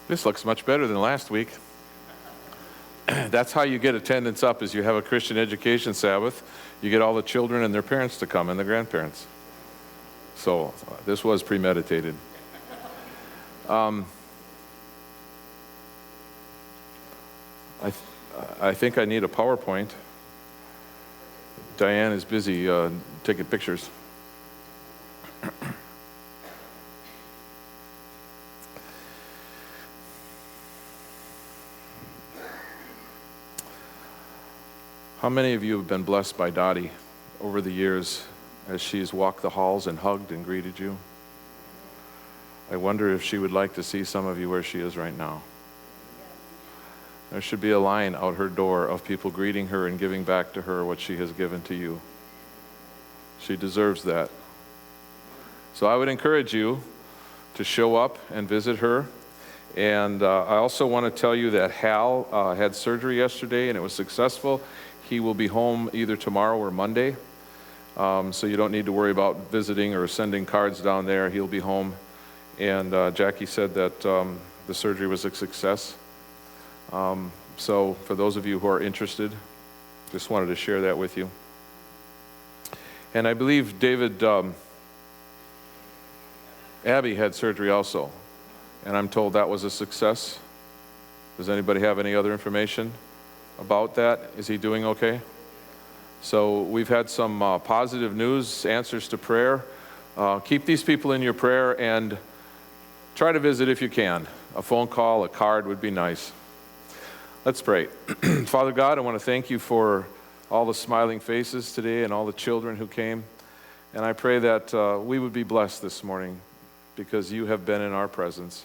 This looks much better than last week. That's how you get attendance up, is you have a Christian education Sabbath. You get all the children and their parents to come and the grandparents. So this was premeditated. I think I need a PowerPoint. Diane is busy taking pictures. How many of you have been blessed by Dottie over the years as she's walked the halls and hugged and greeted you? I wonder if she would like to see some of you where she is right now. There should be a line out her door of people greeting her and giving back to her what she has given to you. She deserves that. So I would encourage you to show up and visit her. And I also want to tell you that Hal had surgery yesterday and it was successful. He will be home either tomorrow or Monday. So you don't need to worry about visiting or sending cards down there. He'll be home. And Jackie said that the surgery was a success. So for those of you who are interested, just wanted to share that with you. And I believe David, Abby had surgery also. And I'm told that was a success. Does anybody have any other information about that? Is he doing okay? So we've had some positive news, answers to prayer. Keep these people in your prayer and try to visit if you can. A phone call, a card would be nice. Let's pray. Father God, I want to thank you for all the smiling faces today and all the children who came. And I pray that we would be blessed this morning because you have been in our presence.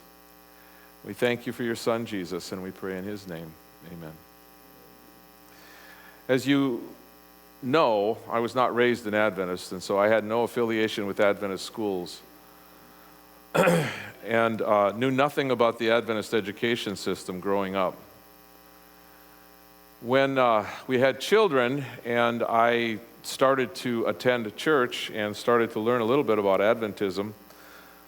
We thank you for your son, Jesus, and we pray in his name. Amen. As you know, I was not raised an Adventist, and so I had no affiliation with Adventist schools and knew nothing about the Adventist education system growing up. When we had children and I started to attend church and started to learn a little bit about Adventism,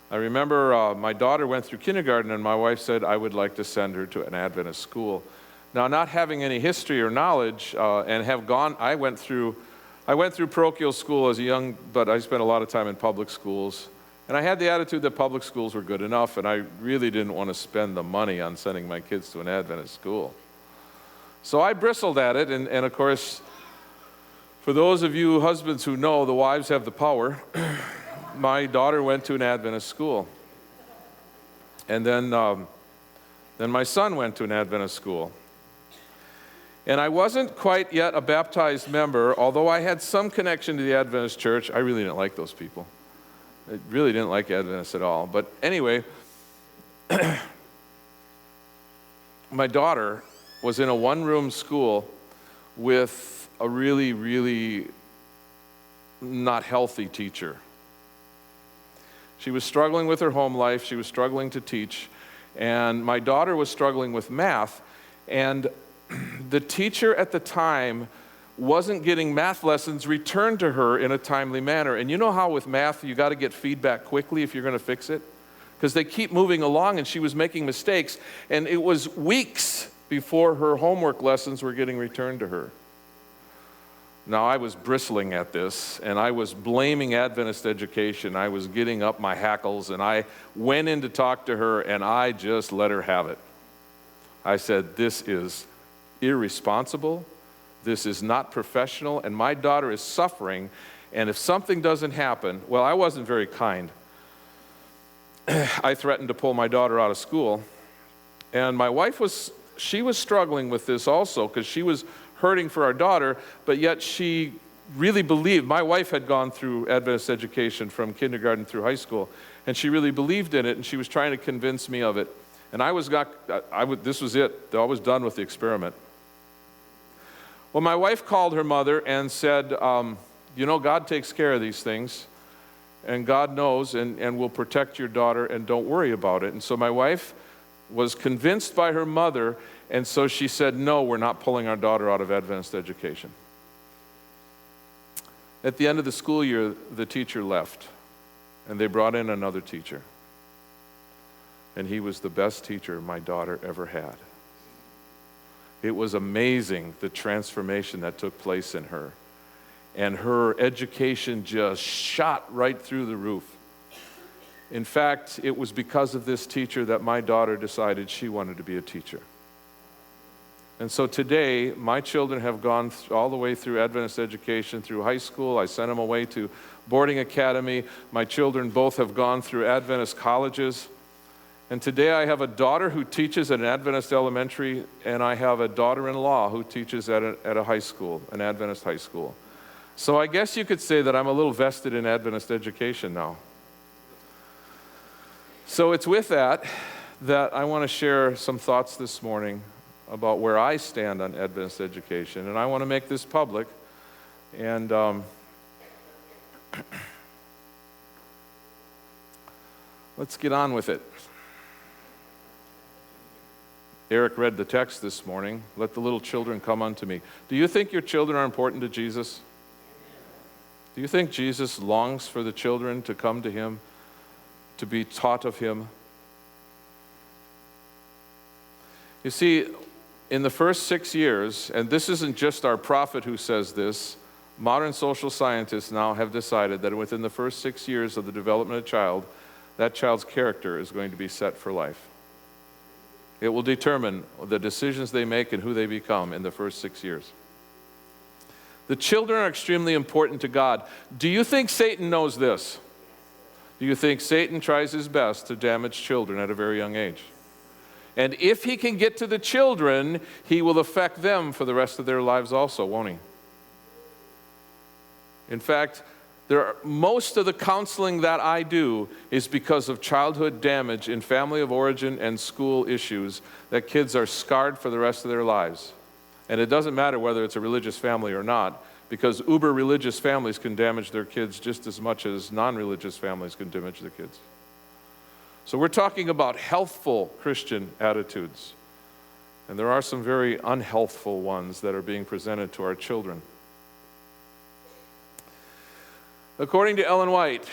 I remember my daughter went through kindergarten and my wife said I would like to send her to an Adventist school. Now, not having any history or knowledge, I went through parochial school as a young, but I spent a lot of time in public schools. And I had the attitude that public schools were good enough, and I really didn't want to spend the money on sending my kids to an Adventist school. So I bristled at it, and of course, for those of you husbands who know, the wives have the power. My daughter went to an Adventist school. And then my son went to an Adventist school. And I wasn't quite yet a baptized member, although I had some connection to the Adventist church. I really didn't like those people. I really didn't like Adventists at all. But anyway, my daughter was in a one-room school with a really, really not healthy teacher. She was struggling with her home life. She was struggling to teach. And my daughter was struggling with math. And the teacher at the time wasn't getting math lessons returned to her in a timely manner. And you know how with math you got to get feedback quickly if you're going to fix it? Because they keep moving along and she was making mistakes. And it was weeks before her homework lessons were getting returned to her. Now, I was bristling at this, and I was blaming Adventist education. I was getting up my hackles, and I went in to talk to her, and I just let her have it. I said, this is irresponsible. This is not professional, and my daughter is suffering, and if something doesn't happen, well, I wasn't very kind. I threatened to pull my daughter out of school, and my wife was struggling with this also, because she was hurting for our daughter, but yet she really believed. My wife had gone through Adventist education from kindergarten through high school, and she really believed in it, and she was trying to convince me of it. And this was it. I was done with the experiment. Well, my wife called her mother and said, God takes care of these things, and God knows and will protect your daughter, and don't worry about it. And so my wife was convinced by her mother, and so she said, no, we're not pulling our daughter out of Adventist education. At the end of the school year, the teacher left, and they brought in another teacher. and he was the best teacher my daughter ever had. It was amazing the transformation that took place in her. And her education just shot right through the roof. In fact, it was because of this teacher that my daughter decided she wanted to be a teacher. And so today, my children have gone all the way through Adventist education, through high school. I sent them away to boarding academy. My children both have gone through Adventist colleges. And today I have a daughter who teaches at an Adventist elementary, and I have a daughter-in-law who teaches at a high school, an Adventist high school. So I guess you could say that I'm a little vested in Adventist education now. So it's with that I want to share some thoughts this morning about where I stand on Adventist education, and I want to make this public. And let's get on with it. Eric read the text this morning. Let the little children come unto me. Do you think your children are important to Jesus? Do you think Jesus longs for the children to come to him, to be taught of him? You see, in the first 6 years, and this isn't just our prophet who says this, modern social scientists now have decided that within the first 6 years of the development of a child, that child's character is going to be set for life. It will determine the decisions they make and who they become in the first 6 years. The children are extremely important to God. Do you think Satan knows this? Do you think Satan tries his best to damage children at a very young age? And if he can get to the children, he will affect them for the rest of their lives also, won't he? In fact, most of the counseling that I do is because of childhood damage in family of origin and school issues that kids are scarred for the rest of their lives. And it doesn't matter whether it's a religious family or not, because uber-religious families can damage their kids just as much as non-religious families can damage their kids. So we're talking about healthful Christian attitudes. And there are some very unhealthful ones that are being presented to our children. According to Ellen White,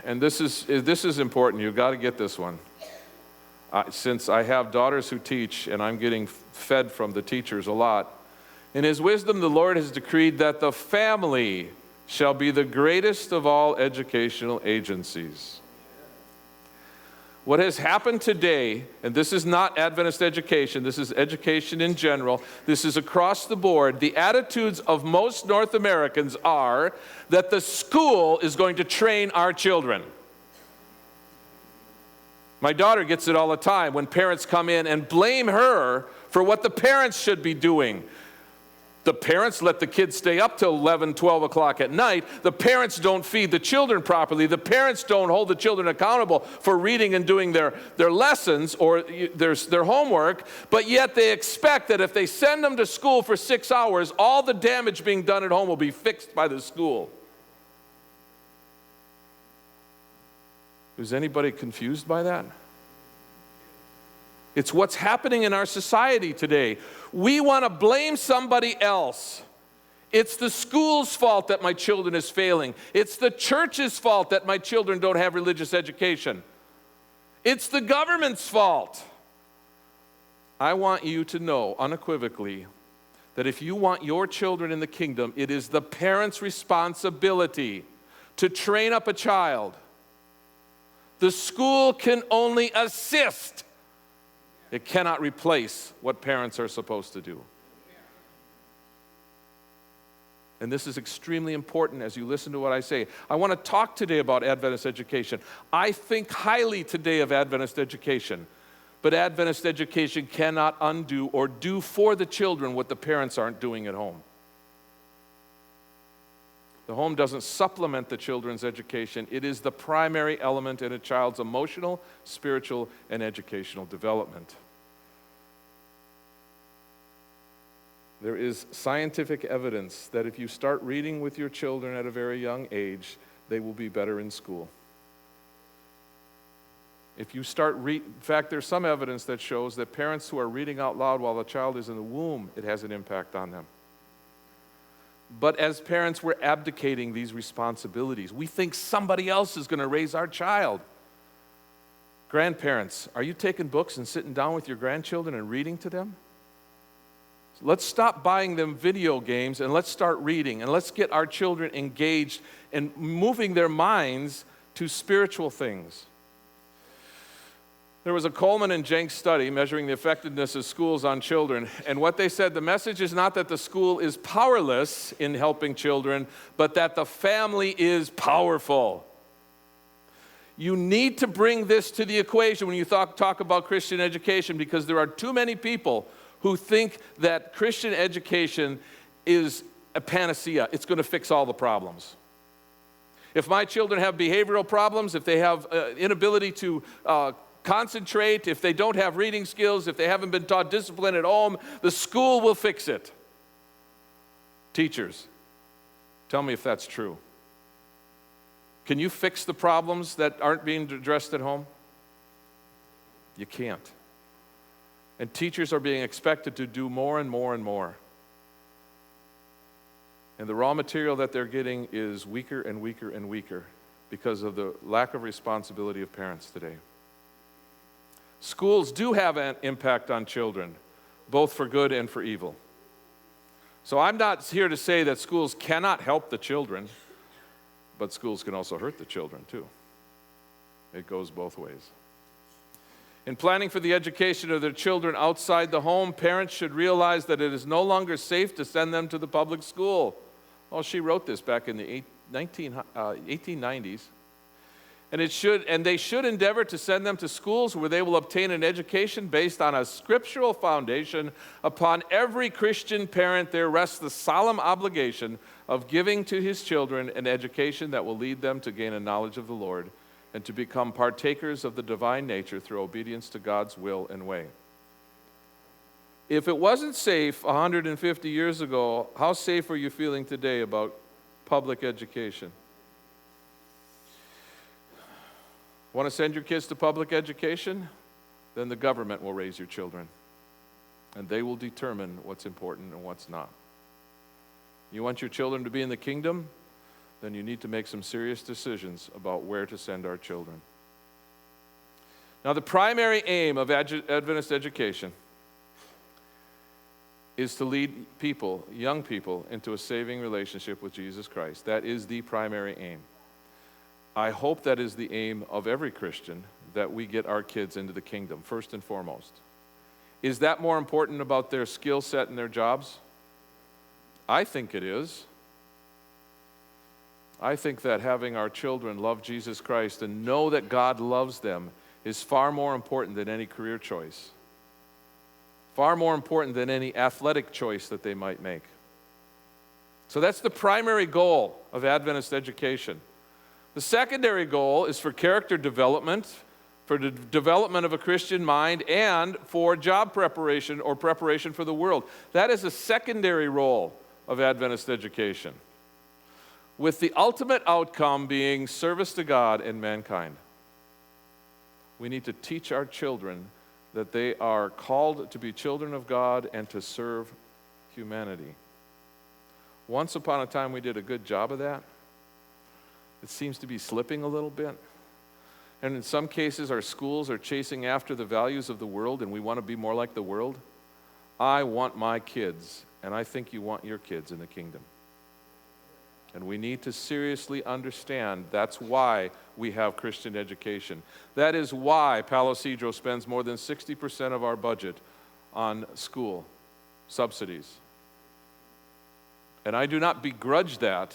and this is important, you've got to get this one. Since I have daughters who teach, and I'm getting fed from the teachers a lot, in his wisdom the Lord has decreed that the family shall be the greatest of all educational agencies. What has happened today, and this is not Adventist education, this is education in general, this is across the board, the attitudes of most North Americans are that the school is going to train our children. My daughter gets it all the time when parents come in and blame her for what the parents should be doing. The parents let the kids stay up till 11, 12 o'clock at night. The parents don't feed the children properly. The parents don't hold the children accountable for reading and doing their lessons or their homework, but yet they expect that if they send them to school for 6 hours, all the damage being done at home will be fixed by the school. Is anybody confused by that? It's what's happening in our society today. We want to blame somebody else. It's the school's fault that my children is failing. It's the church's fault that my children don't have religious education. It's the government's fault. I want you to know unequivocally that if you want your children in the kingdom, it is the parent's responsibility to train up a child. The school can only assist. It cannot replace what parents are supposed to do. And this is extremely important as you listen to what I say. I want to talk today about Adventist education. I think highly today of Adventist education, but Adventist education cannot undo or do for the children what the parents aren't doing at home. The home doesn't supplement the children's education. It is the primary element in a child's emotional, spiritual, and educational development. There is scientific evidence that if you start reading with your children at a very young age, they will be better in school. If you in fact, there's some evidence that shows that parents who are reading out loud while the child is in the womb, it has an impact on them. But as parents, we're abdicating these responsibilities. We think somebody else is going to raise our child. Grandparents, are you taking books and sitting down with your grandchildren and reading to them? Let's stop buying them video games and let's start reading, and let's get our children engaged and moving their minds to spiritual things. There was a Coleman and Jenks study measuring the effectiveness of schools on children, and what they said, the message is not that the school is powerless in helping children, but that the family is powerful. You need to bring this to the equation when you talk about Christian education, because there are too many people who think that Christian education is a panacea. It's going to fix all the problems. If my children have behavioral problems, if they have inability to concentrate, if they don't have reading skills, if they haven't been taught discipline at home, the school will fix it. Teachers, tell me if that's true. Can you fix the problems that aren't being addressed at home? You can't. And teachers are being expected to do more and more and more. And the raw material that they're getting is weaker and weaker and weaker because of the lack of responsibility of parents today. Schools do have an impact on children, both for good and for evil. So I'm not here to say that schools cannot help the children, but schools can also hurt the children too. It goes both ways. In planning for the education of their children outside the home, parents should realize that it is no longer safe to send them to the public school. Oh, she wrote this back in the 1890s. And they should endeavor to send them to schools where they will obtain an education based on a scriptural foundation. Upon every Christian parent there rests the solemn obligation of giving to his children an education that will lead them to gain a knowledge of the Lord and to become partakers of the divine nature through obedience to God's will and way. If it wasn't safe 150 years ago, how safe are you feeling today about public education? Want to send your kids to public education? Then the government will raise your children, and they will determine what's important and what's not. You want your children to be in the kingdom? Then you need to make some serious decisions about where to send our children. Now, the primary aim of Adventist education is to lead people, young people, into a saving relationship with Jesus Christ. That is the primary aim. I hope that is the aim of every Christian, that we get our kids into the kingdom, first and foremost. Is that more important about their skill set and their jobs? I think it is. I think that having our children love Jesus Christ and know that God loves them is far more important than any career choice, far more important than any athletic choice that they might make. So that's the primary goal of Adventist education. The secondary goal is for character development, for the development of a Christian mind, and for job preparation or preparation for the world. That is a secondary role of Adventist education, with the ultimate outcome being service to God and mankind. We need to teach our children that they are called to be children of God and to serve humanity. Once upon a time, we did a good job of that. It seems to be slipping a little bit. And in some cases, our schools are chasing after the values of the world, and we want to be more like the world. I want my kids, and I think you want your kids in the kingdom. And we need to seriously understand that's why we have Christian education. That is why Palo Cedro spends more than 60% of our budget on school subsidies. And I do not begrudge that,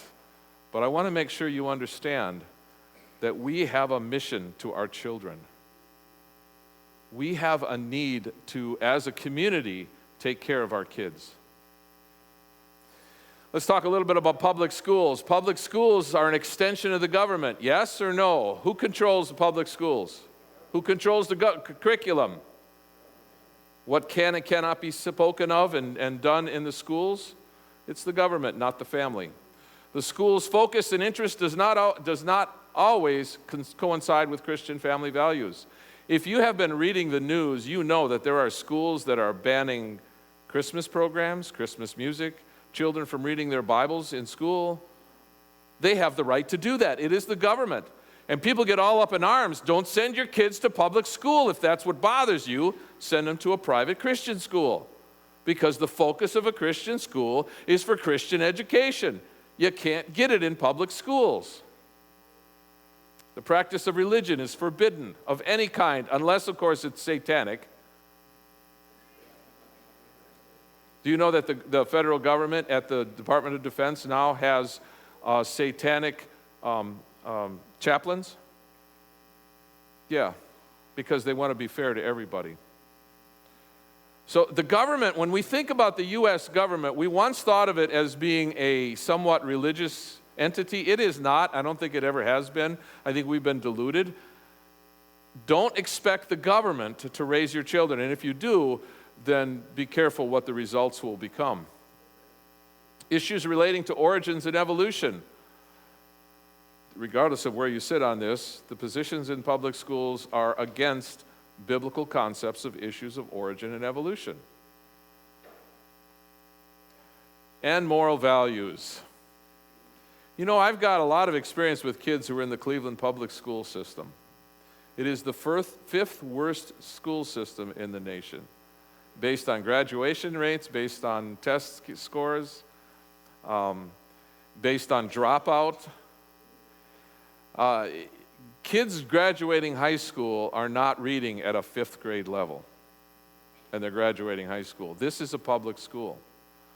but I want to make sure you understand that we have a mission to our children. We have a need to, as a community, take care of our kids. Let's talk a little bit about public schools. Public schools are an extension of the government, yes or no? Who controls the public schools? Who controls the curriculum? What can and cannot be spoken of and done in the schools? It's the government, not the family. The school's focus and interest does not always coincide with Christian family values. If you have been reading the news, you know that there are schools that are banning Christmas programs, Christmas music, children from reading their Bibles in school. They have the right to do that. It is the government. And people get all up in arms. Don't send your kids to public school. If that's what bothers you, send them to a private Christian school. Because the focus of a Christian school is for Christian education. You can't get it in public schools. The practice of religion is forbidden of any kind, unless, of course, it's satanic. Do you know that the federal government at the Department of Defense now has satanic chaplains? Yeah, because they want to be fair to everybody. So the government, when we think about the U.S. government, we once thought of it as being a somewhat religious entity. It is not. I don't think it ever has been. I think we've been deluded. Don't expect the government to raise your children, and if you do, then be careful what the results will become. Issues relating to origins and evolution. Regardless of where you sit on this, the positions in public schools are against biblical concepts of issues of origin and evolution. And moral values. You know, I've got a lot of experience with kids who are in the Cleveland public school system. It is the fifth worst school system in the nation, based on graduation rates, based on test scores, based on dropout. Kids graduating high school are not reading at a 5th grade level, and they're graduating high school. This is a public school.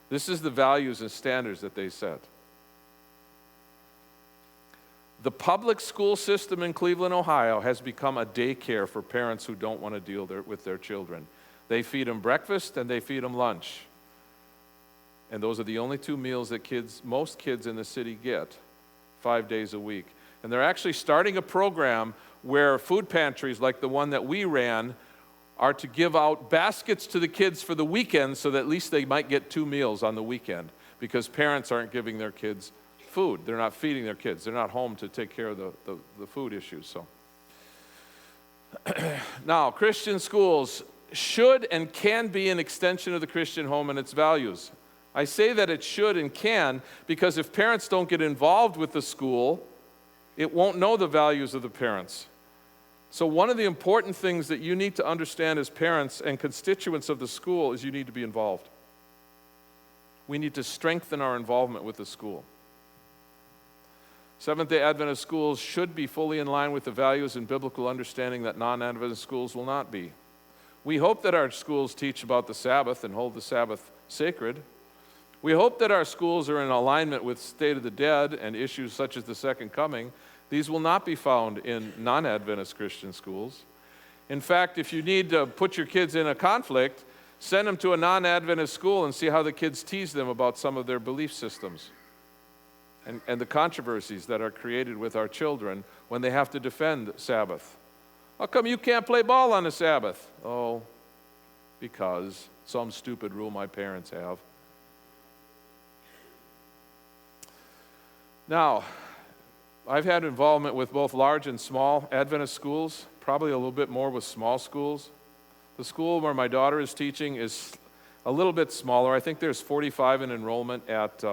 This is the values and standards that they set. The public school system in Cleveland, Ohio, has become a daycare for parents who don't want to deal with their children. They feed them breakfast and they feed them lunch. And those are the only 2 meals that most kids in the city get 5 days a week. And they're actually starting a program where food pantries like the one that we ran are to give out baskets to the kids for the weekend so that at least they might get 2 meals on the weekend, because parents aren't giving their kids food. They're not feeding their kids. They're not home to take care of the food issues. So, now, Christian schools should and can be an extension of the Christian home and its values. I say that it should and can because if parents don't get involved with the school, it won't know the values of the parents. So one of the important things that you need to understand as parents and constituents of the school is you need to be involved. We need to strengthen our involvement with the school. Seventh-day Adventist schools should be fully in line with the values and biblical understanding that non-Adventist schools will not be. We hope that our schools teach about the Sabbath and hold the Sabbath sacred. We hope that our schools are in alignment with state of the dead and issues such as the second coming. These will not be found in non-Adventist Christian schools. In fact, if you need to put your kids in a conflict, send them to a non-Adventist school and see how the kids tease them about some of their belief systems and the controversies that are created with our children when they have to defend Sabbath. How come you can't play ball on the Sabbath? Oh, because some stupid rule my parents have. Now, I've had involvement with both large and small Adventist schools, probably a little bit more with small schools. The school where my daughter is teaching is a little bit smaller. I think there's 45 in enrollment at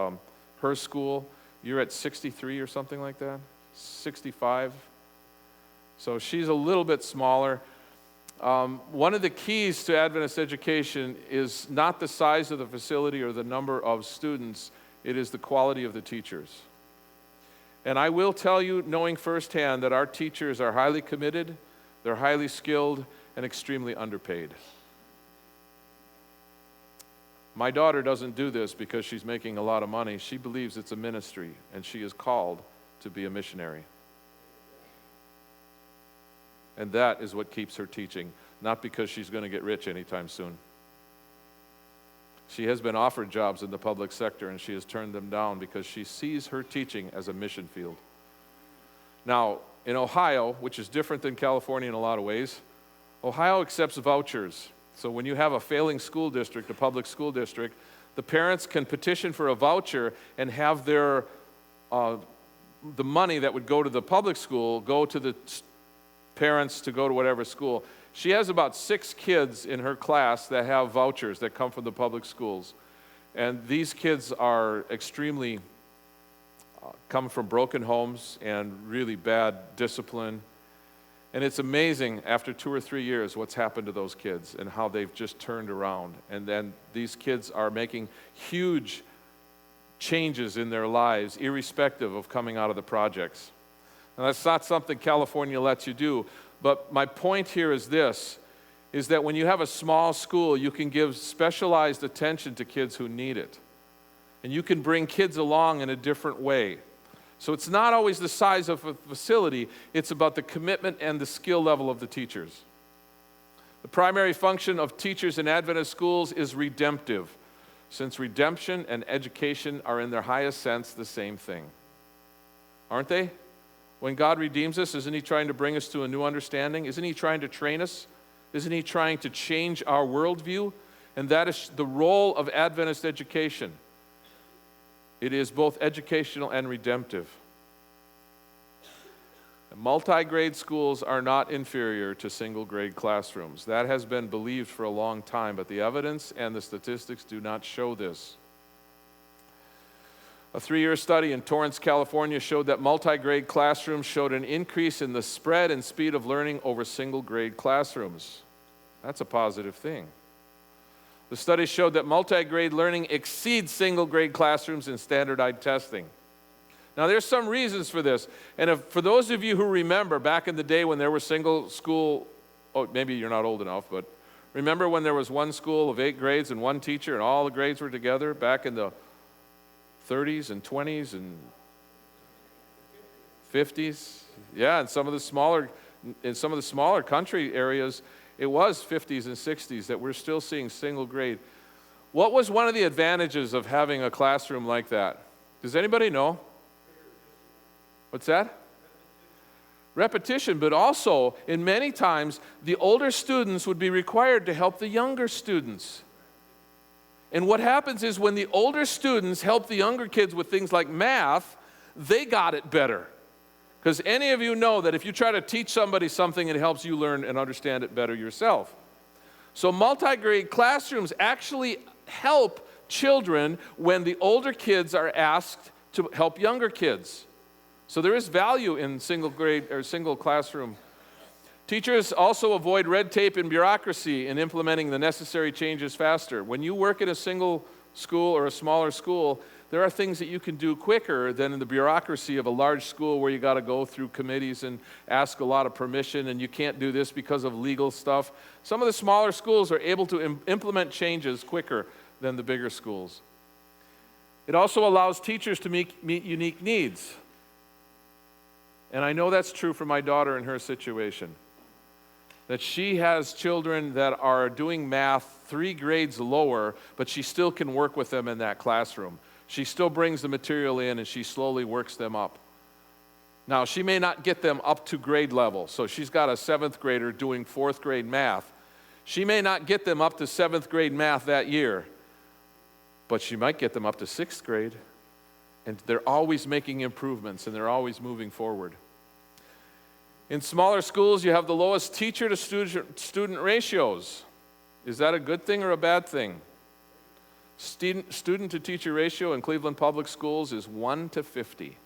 her school. You're at 63 or something like that? 65? So she's a little bit smaller. One of the keys to Adventist education is not the size of the facility or the number of students, it is the quality of the teachers. And I will tell you, knowing firsthand, that our teachers are highly committed, they're highly skilled, and extremely underpaid. My daughter doesn't do this because she's making a lot of money. She believes it's a ministry, and she is called to be a missionary. And that is what keeps her teaching, not because she's going to get rich anytime soon. She has been offered jobs in the public sector, and she has turned them down because she sees her teaching as a mission field. Now, in Ohio, which is different than California in a lot of ways, Ohio accepts vouchers. So when you have a failing school district, a public school district, the parents can petition for a voucher and have their the money that would go to the public school go to the parents to go to whatever school. She has about 6 kids in her class that have vouchers that come from the public schools. And these kids are extremely come from broken homes and really bad discipline. And it's amazing after 2 or 3 years what's happened to those kids and how they've just turned around. And then these kids are making huge changes in their lives, irrespective of coming out of the projects. Now, that's not something California lets you do, but my point here is this, is that when you have a small school, you can give specialized attention to kids who need it. And you can bring kids along in a different way. So it's not always the size of a facility, it's about the commitment and the skill level of the teachers. The primary function of teachers in Adventist schools is redemptive, since redemption and education are in their highest sense the same thing. Aren't they? When God redeems us, isn't He trying to bring us to a new understanding? Isn't He trying to train us? Isn't He trying to change our worldview? And that is the role of Adventist education. It is both educational and redemptive. Multi-grade schools are not inferior to single-grade classrooms. That has been believed for a long time, but the evidence and the statistics do not show this. A 3-year study in Torrance, California showed that multi-grade classrooms showed an increase in the spread and speed of learning over single-grade classrooms. That's a positive thing. The study showed that multi-grade learning exceeds single-grade classrooms in standardized testing. Now, there's some reasons for this. And for those of you who remember back in the day when there were single school, oh, maybe you're not old enough, but remember when there was one school of 8 grades and one teacher and all the grades were together back in the 30s and 20s and 50s? Yeah, in some of the smaller country areas, it was 50s and 60s that we're still seeing single grade. What was one of the advantages of having a classroom like that? Does anybody know? What's that? Repetition, but also, in many times, the older students would be required to help the younger students. And what happens is when the older students help the younger kids with things like math, they got it better. Because any of you know that if you try to teach somebody something, it helps you learn and understand it better yourself. So multi-grade classrooms actually help children when the older kids are asked to help younger kids. So there is value in single grade or single classroom. Teachers also avoid red tape and bureaucracy in implementing the necessary changes faster. When you work in a single school or a smaller school, there are things that you can do quicker than in the bureaucracy of a large school where you got to go through committees and ask a lot of permission, and you can't do this because of legal stuff. Some of the smaller schools are able to implement changes quicker than the bigger schools. It also allows teachers to meet unique needs. And I know that's true for my daughter in her situation. That she has children that are doing math 3 grades lower, but she still can work with them in that classroom. She still brings the material in and she slowly works them up. Now, she may not get them up to grade level. So she's got a 7th grader doing 4th grade math. She may not get them up to 7th grade math that year, but she might get them up to 6th grade. And they're always making improvements and they're always moving forward. In smaller schools, you have the lowest teacher to student ratios. Is that a good thing or a bad thing? Student to teacher ratio in Cleveland Public Schools is 1 to 50.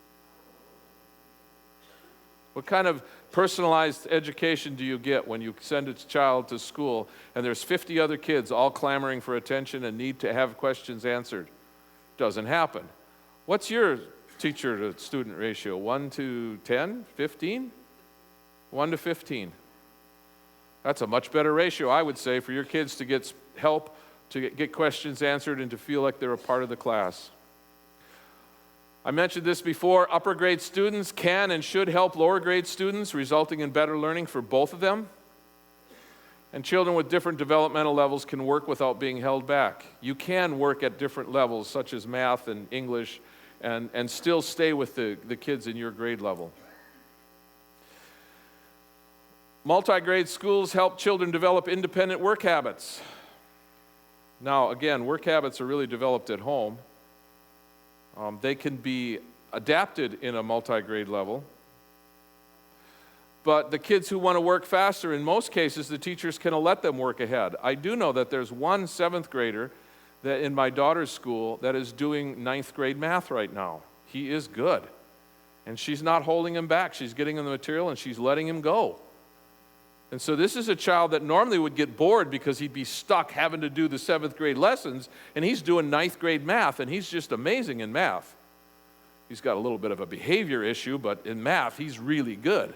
What kind of personalized education do you get when you send a child to school and there's 50 other kids all clamoring for attention and need to have questions answered? Doesn't happen. What's your teacher to student ratio? 1 to 10, 15? 1 to 15. That's a much better ratio, I would say, for your kids to get help, to get questions answered, and to feel like they're a part of the class. I mentioned this before. Upper grade students can and should help lower grade students, resulting in better learning for both of them. And children with different developmental levels can work without being held back. You can work at different levels, such as math and English, and still stay with the kids in your grade level. Multi-grade schools help children develop independent work habits. Now, again, work habits are really developed at home. They can be adapted in a multi-grade level. But the kids who want to work faster, in most cases, the teachers can let them work ahead. I do know that there's one 7th grader that in my daughter's school that is doing 9th grade math right now. He is good. And she's not holding him back. She's getting him the material and she's letting him go. And so this is a child that normally would get bored because he'd be stuck having to do the 7th grade lessons, and he's doing 9th grade math, and he's just amazing in math. He's got a little bit of a behavior issue, but in math, he's really good.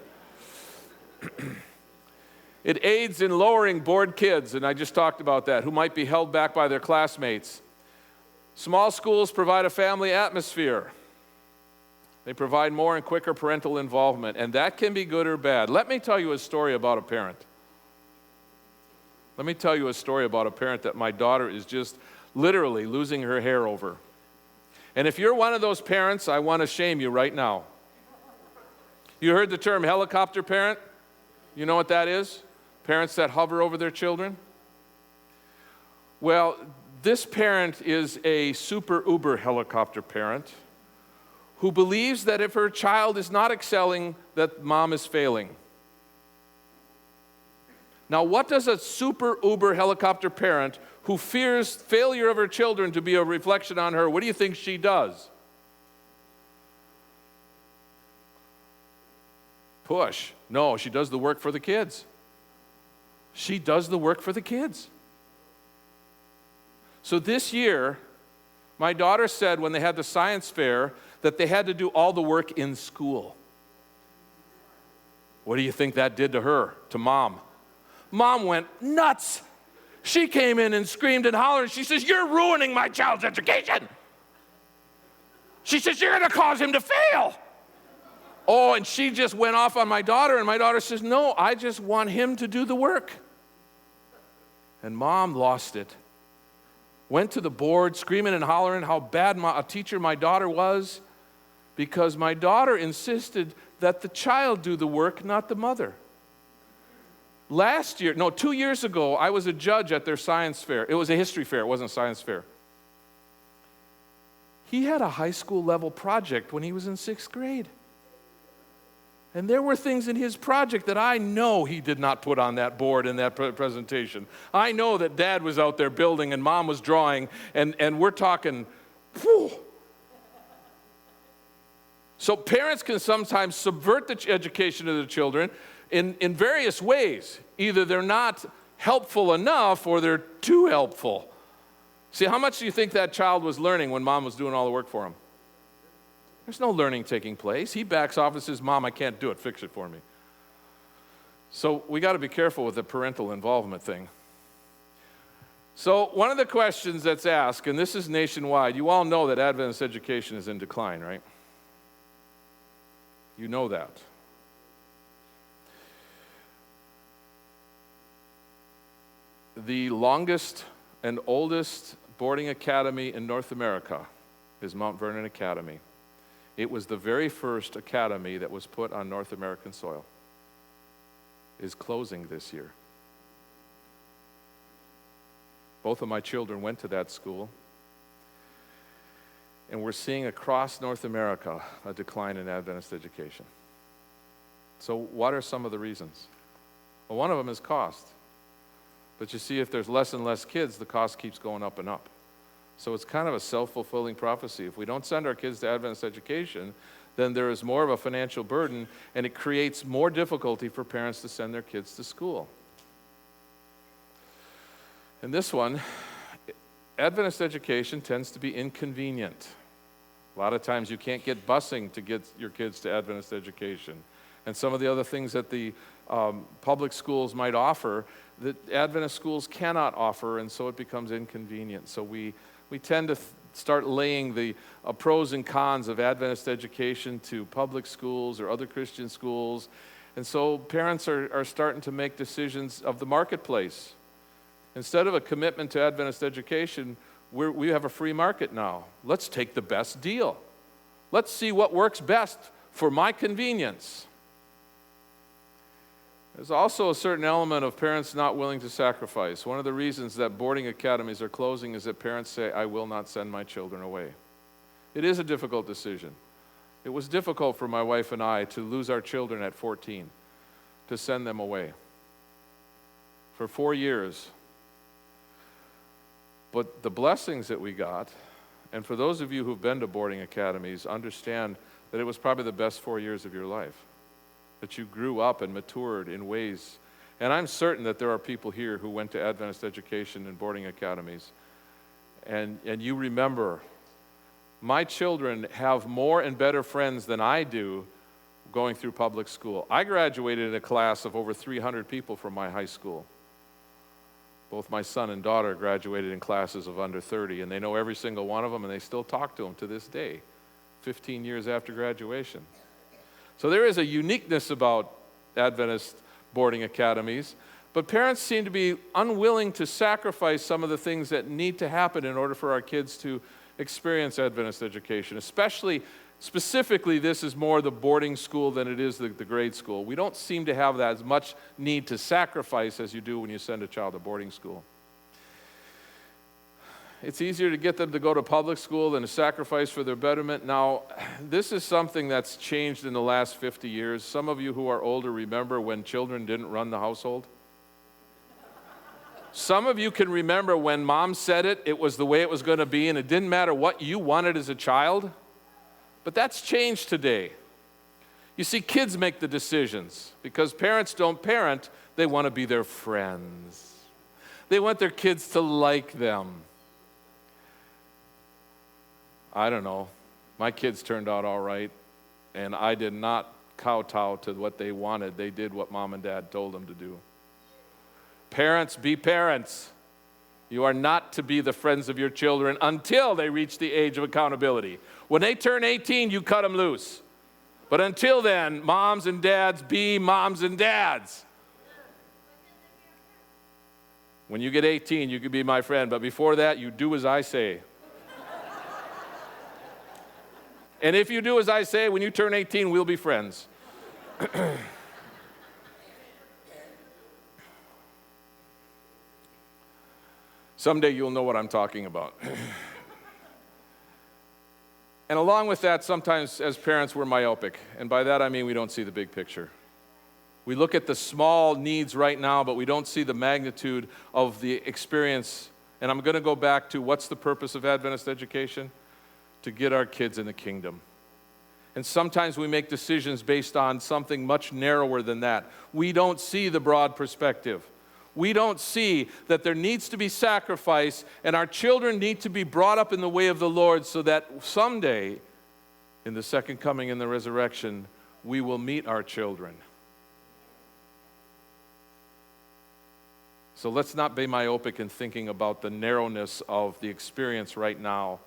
It aids in lowering bored kids, and I just talked about that, who might be held back by their classmates. Small schools provide a family atmosphere. They provide more and quicker parental involvement, and that can be good or bad. Let me tell you a story about a parent. Let me tell you a story about a parent that my daughter is just literally losing her hair over. And if you're one of those parents, I want to shame you right now. You heard the term helicopter parent? You know what that is? Parents that hover over their children? Well, this parent is a super uber helicopter parent who believes that if her child is not excelling, that mom is failing. Now, what does a super uber helicopter parent who fears failure of her children to be a reflection on her, what do you think she does? Push. No, she does the work for the kids. She does the work for the kids. So this year, my daughter said when they had the science fair that they had to do all the work in school. What do you think that did to her, to mom? Mom went nuts. She came in and screamed and hollered. She says, "You're ruining my child's education." She says, "You're going to cause him to fail." Oh, and she just went off on my daughter, and my daughter says, "No, I just want him to do the work." And mom lost it. Went to the board screaming and hollering how bad a teacher my daughter was, because my daughter insisted that the child do the work, not the mother. 2 years ago, I was a judge at their science fair. It was a history fair, it wasn't a science fair. He had a high school level project when he was in 6th grade. And there were things in his project that I know he did not put on that board in that presentation. I know that dad was out there building and mom was drawing, and we're talking, whew. So parents can sometimes subvert the education of their children in various ways. Either they're not helpful enough or they're too helpful. See, how much do you think that child was learning when mom was doing all the work for him? There's no learning taking place. He backs off and says, "Mom, I can't do it. Fix it for me." So we got to be careful with the parental involvement thing. So one of the questions that's asked, and this is nationwide, you all know that Adventist education is in decline, right? You know that. The longest and oldest boarding academy in North America is Mount Vernon Academy. It was the very first academy that was put on North American soil. It is closing this year. Both of my children went to that school, and we're seeing across North America a decline in Adventist education. So what are some of the reasons? Well, one of them is cost. But you see, if there's less and less kids, the cost keeps going up and up. So it's kind of a self-fulfilling prophecy. If we don't send our kids to Adventist education, then there is more of a financial burden, and it creates more difficulty for parents to send their kids to school. And this one, Adventist education tends to be inconvenient. A lot of times you can't get busing to get your kids to Adventist education. And some of the other things that the public schools might offer that Adventist schools cannot offer, and so it becomes inconvenient. So we tend to start laying the pros and cons of Adventist education to public schools or other Christian schools. And so parents are starting to make decisions of the marketplace. Instead of a commitment to Adventist education, we have a free market now. Let's take the best deal. Let's see what works best for my convenience. There's also a certain element of parents not willing to sacrifice. One of the reasons that boarding academies are closing is that parents say, "I will not send my children away." It is a difficult decision. It was difficult for my wife and I to lose our children at 14, to send them away for 4 years. But the blessings that we got And for those of you who've been to boarding academies, understand that it was probably the best 4 years of your life, that you grew up and matured in ways. And I'm certain that there are people here who went to Adventist education and boarding academies. And you remember, my children have more and better friends than I do going through public school. I graduated in a class of over 300 people from my high school. Both my son and daughter graduated in classes of under 30, and they know every single one of them, and they still talk to them to this day, 15 years after graduation. So there is a uniqueness about Adventist boarding academies, but parents seem to be unwilling to sacrifice some of the things that need to happen in order for our kids to experience Adventist education. Specifically, this is more the boarding school than it is the grade school. We don't seem to have that as much need to sacrifice as you do when you send a child to boarding school. It's easier to get them to go to public school than to sacrifice for their betterment. Now, this is something that's changed in the last 50 years. Some of you who are older remember when children didn't run the household. Some of you can remember when mom said it was the way it was going to be, and it didn't matter what you wanted as a child. But that's changed today. You see, kids make the decisions because parents don't parent. They want to be their friends. They want their kids to like them. I don't know. My kids turned out all right, and I did not kowtow to what they wanted. They did what mom and dad told them to do. Parents, be parents. You are not to be the friends of your children until they reach the age of accountability. When they turn 18, you cut them loose. But until then, moms and dads, be moms and dads. When you get 18, you can be my friend, but before that, you do as I say. And if you do as I say, when you turn 18, we'll be friends. Someday you'll know what I'm talking about. And along with that, sometimes as parents, we're myopic. And by that I mean we don't see the big picture. We look at the small needs right now, but we don't see the magnitude of the experience. And I'm going to go back to what's the purpose of Adventist education? To get our kids in the kingdom. And sometimes we make decisions based on something much narrower than that. We don't see the broad perspective. We don't see that there needs to be sacrifice, and our children need to be brought up in the way of the Lord so that someday, in the second coming and the resurrection, we will meet our children. So let's not be myopic in thinking about the narrowness of the experience right now,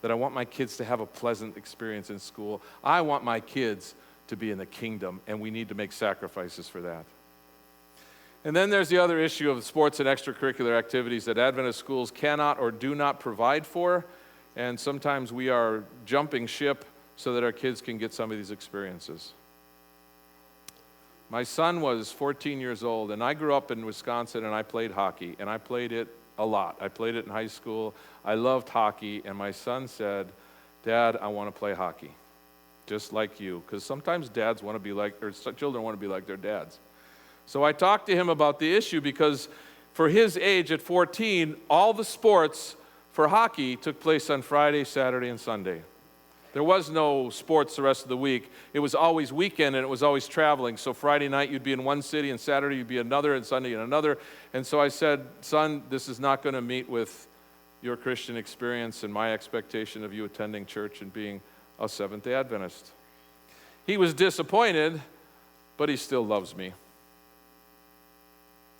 that I want my kids to have a pleasant experience in school. I want my kids to be in the kingdom, and we need to make sacrifices for that. And then there's the other issue of sports and extracurricular activities that Adventist schools cannot or do not provide for, and sometimes we are jumping ship so that our kids can get some of these experiences. My son was 14 years old, and I grew up in Wisconsin, and I played hockey, and I played it a lot. I played it in high school. I loved hockey, and my son said, "Dad, I want to play hockey, just like you," because sometimes dads want to be like, or children want to be like their dads. So I talked to him about the issue because for his age at 14, all the sports for hockey took place on Friday, Saturday, and Sunday. There was no sports the rest of the week. It was always weekend, and it was always traveling. So Friday night you'd be in one city, and Saturday you'd be another, and Sunday in another. And so I said, "Son, this is not going to meet with your Christian experience and my expectation of you attending church and being a Seventh-day Adventist." He was disappointed, but he still loves me.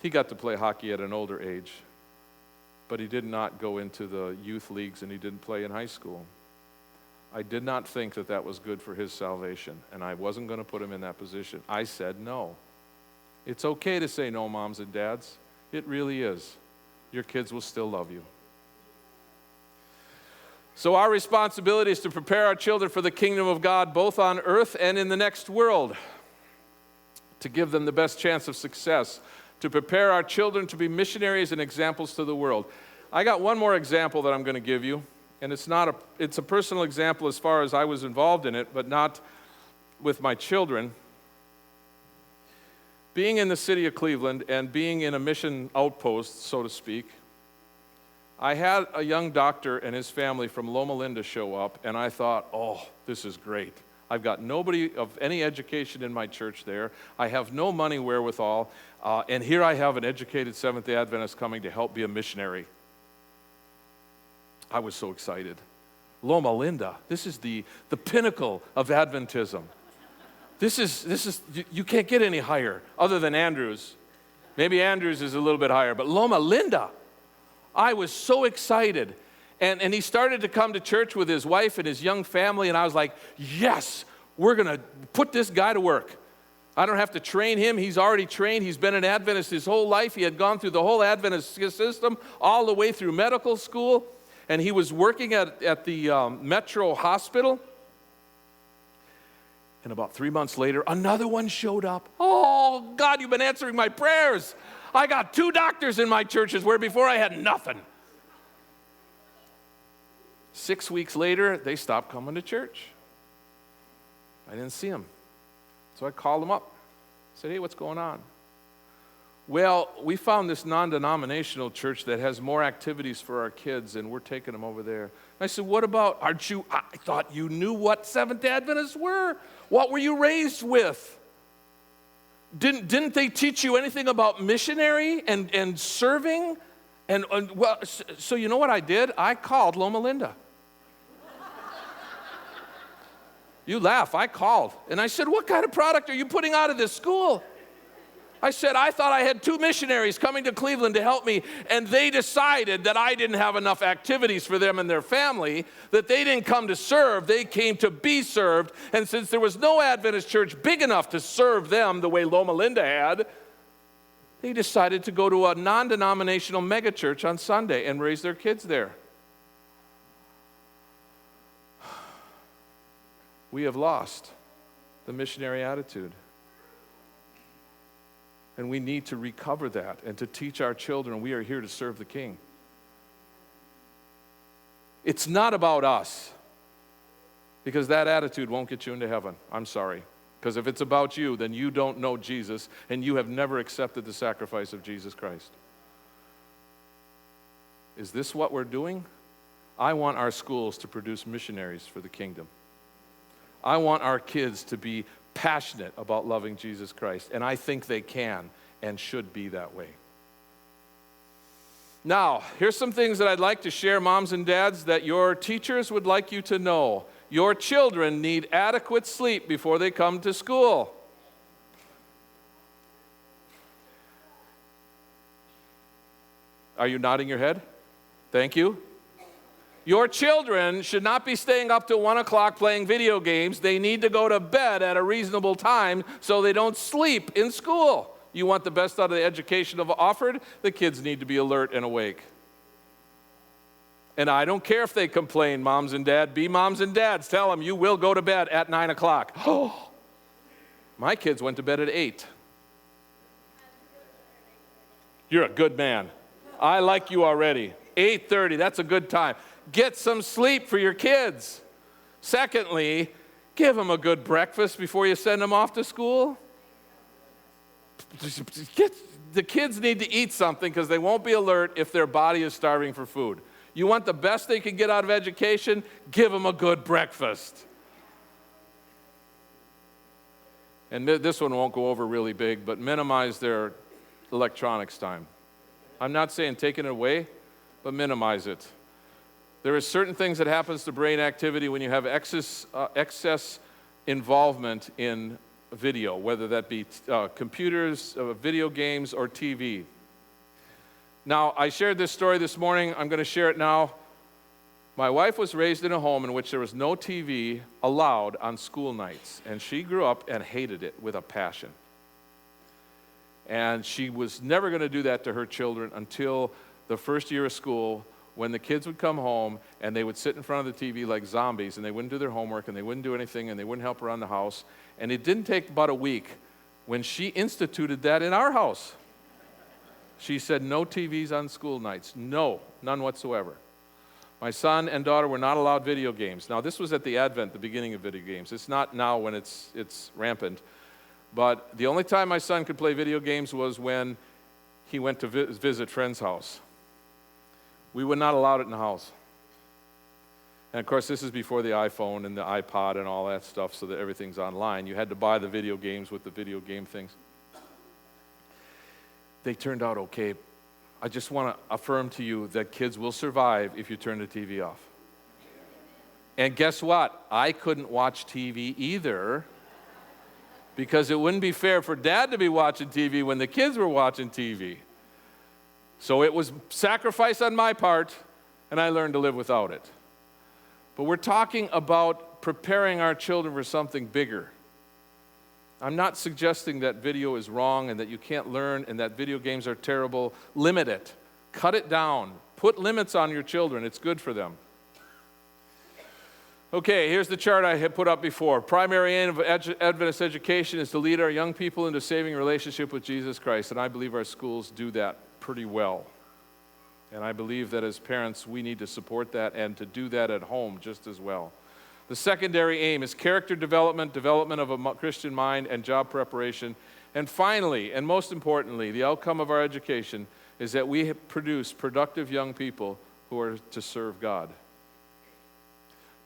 He got to play hockey at an older age, but he did not go into the youth leagues, and he didn't play in high school. I did not think that that was good for his salvation, and I wasn't going to put him in that position. I said no. It's okay to say no, moms and dads. It really is. Your kids will still love you. So our responsibility is to prepare our children for the kingdom of God, both on earth and in the next world, to give them the best chance of success, to prepare our children to be missionaries and examples to the world. I got one more example that I'm going to give you, and it's a personal example as far as I was involved in it, but not with my children. Being in the city of Cleveland and being in a mission outpost, so to speak, I had a young doctor and his family from Loma Linda show up, and I thought, oh, this is great. I've got nobody of any education in my church there. I have no money wherewithal, and here I have an educated Seventh-day Adventist coming to help be a missionary. I was so excited. Loma Linda, this is the pinnacle of Adventism. This is you can't get any higher other than Andrews. Maybe Andrews is a little bit higher, but Loma Linda, I was so excited. And he started to come to church with his wife and his young family, and I was like, yes, we're going to put this guy to work. I don't have to train him. He's already trained. He's been an Adventist his whole life. He had gone through the whole Adventist system, all the way through medical school, and he was working at the Metro Hospital. And about 3 months later, another one showed up. Oh, God, you've been answering my prayers. I got 2 doctors in my churches where before I had nothing. 6 weeks later, they stopped coming to church. I didn't see them. So I called them up. I said, hey, what's going on? Well, we found this non-denominational church that has more activities for our kids, and we're taking them over there. I said, what about, I thought you knew what Seventh-day Adventists were. What were you raised with? Didn't they teach you anything about missionary and serving? And well, so you know what I did? I called Loma Linda. You laugh, I called. And I said, what kind of product are you putting out of this school? I said, I thought I had 2 missionaries coming to Cleveland to help me, and they decided that I didn't have enough activities for them and their family, that they didn't come to serve, they came to be served. And since there was no Adventist church big enough to serve them the way Loma Linda had, they decided to go to a non-denominational megachurch on Sunday and raise their kids there. We have lost the missionary attitude. And we need to recover that and to teach our children we are here to serve the King. It's not about us, because that attitude won't get you into heaven. I'm sorry. Because if it's about you, then you don't know Jesus, and you have never accepted the sacrifice of Jesus Christ. Is this what we're doing? I want our schools to produce missionaries for the kingdom. I want our kids to be passionate about loving Jesus Christ, and I think they can and should be that way. Now, here's some things that I'd like to share, moms and dads, that your teachers would like you to know. Your children need adequate sleep before they come to school. Are you nodding your head? Thank you. Your children should not be staying up till 1 o'clock playing video games. They need to go to bed at a reasonable time so they don't sleep in school. You want the best out of the education offered? The kids need to be alert and awake. And I don't care if they complain, moms and dads. Be moms and dads. Tell them you will go to bed at 9 o'clock. Oh, my kids went to bed at 8. You're a good man. I like you already. 8:30, that's a good time. Get some sleep for your kids. Secondly, give them a good breakfast before you send them off to school. The kids need to eat something because they won't be alert if their body is starving for food. You want the best they can get out of education? Give them a good breakfast. And this one won't go over really big, but minimize their electronics time. I'm not saying take it away, but minimize it. There are certain things that happens to brain activity when you have excess involvement in video, whether that be computers, video games, or TV. Now, I shared this story this morning. I'm going to share it now. My wife was raised in a home in which there was no TV allowed on school nights, and she grew up and hated it with a passion. And she was never going to do that to her children until the first year of school, when the kids would come home and they would sit in front of the TV like zombies, and they wouldn't do their homework, and they wouldn't do anything, and they wouldn't help around the house. And it didn't take about a week when she instituted that in our house. She said, no TVs on school nights. No, none whatsoever. My son and daughter were not allowed video games. Now, this was at the advent, the beginning of video games. It's not now when it's rampant. But the only time my son could play video games was when he went to visit friend's house. We would not allow it in the house. And of course, this is before the iPhone and the iPod and all that stuff, so that everything's online. You had to buy the video games with the video game things. They turned out okay. I just want to affirm to you that kids will survive if you turn the TV off. And guess what? I couldn't watch TV either, because it wouldn't be fair for Dad to be watching TV when the kids were watching TV. So it was sacrifice on my part, and I learned to live without it. But we're talking about preparing our children for something bigger. I'm not suggesting that video is wrong and that you can't learn and that video games are terrible. Limit it. Cut it down. Put limits on your children. It's good for them. Okay, here's the chart I had put up before. Primary aim of Adventist education is to lead our young people into a saving relationship with Jesus Christ, and I believe our schools do that pretty well. And I believe that as parents, we need to support that and to do that at home just as well. The secondary aim is character development, development of a Christian mind, and job preparation. And finally, and most importantly, the outcome of our education is that we produce productive young people who are to serve God.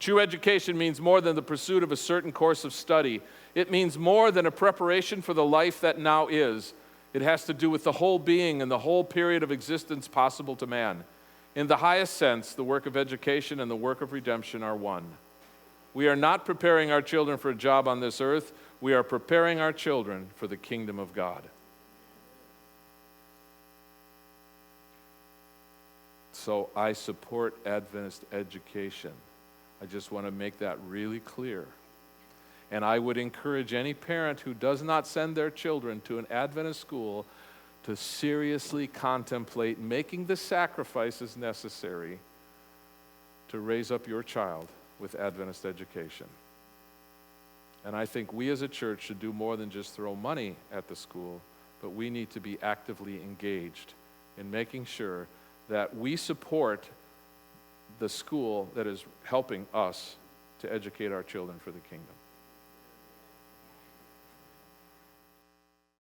True education means more than the pursuit of a certain course of study. It means more than a preparation for the life that now is. It has to do with the whole being and the whole period of existence possible to man. In the highest sense, the work of education and the work of redemption are one. We are not preparing our children for a job on this earth. We are preparing our children for the kingdom of God. So I support Adventist education. I just want to make that really clear. And I would encourage any parent who does not send their children to an Adventist school to seriously contemplate making the sacrifices necessary to raise up your child with Adventist education. And I think we as a church should do more than just throw money at the school, but we need to be actively engaged in making sure that we support the school that is helping us to educate our children for the kingdom.